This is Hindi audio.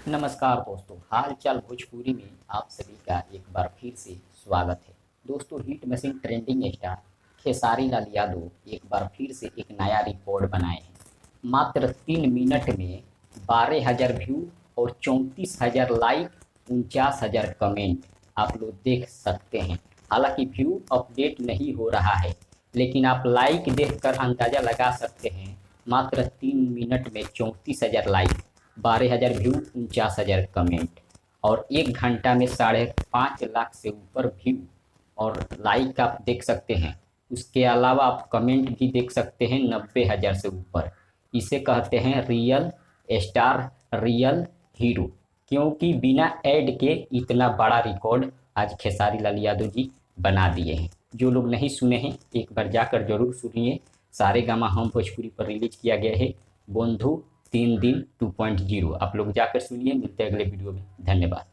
नमस्कार दोस्तों, हाल चाल भोजपुरी में आप सभी का एक बार फिर से स्वागत है। दोस्तों, hit machine trending star Khesari Lal Yadav एक बार फिर से एक नया रिकॉर्ड बनाए हैं। मात्र 3 मिनट में 12,000 व्यू और 34,000 लाइक, 49,000 कमेंट आप लोग देख सकते हैं। हालांकि व्यू अपडेट नहीं हो रहा है, लेकिन आप लाइक देखकर अंदाज़ा लगा सकते हैं। मात्र 3 मिनट में 34,000 लाइक, 12,000 व्यू, 49,000 कमेंट और 1 घंटा में 5.5 लाख से ऊपर व्यू और लाइक आप देख सकते हैं। उसके अलावा आप कमेंट भी देख सकते हैं 90,000 से ऊपर। इसे कहते हैं रियल स्टार, रियल हीरो, क्योंकि बिना ऐड के इतना बड़ा रिकॉर्ड आज खेसारी लाल यादव जी बना दिए हैं। जो लोग नहीं सुने हैं एक बार जाकर जरूर सुनिए। सारेगामा हम भोजपुरी पर रिलीज किया गया है बंधु 3 दिन 2.0। आप लोग जाकर सुनिए। मिलते हैं अगले वीडियो में। धन्यवाद।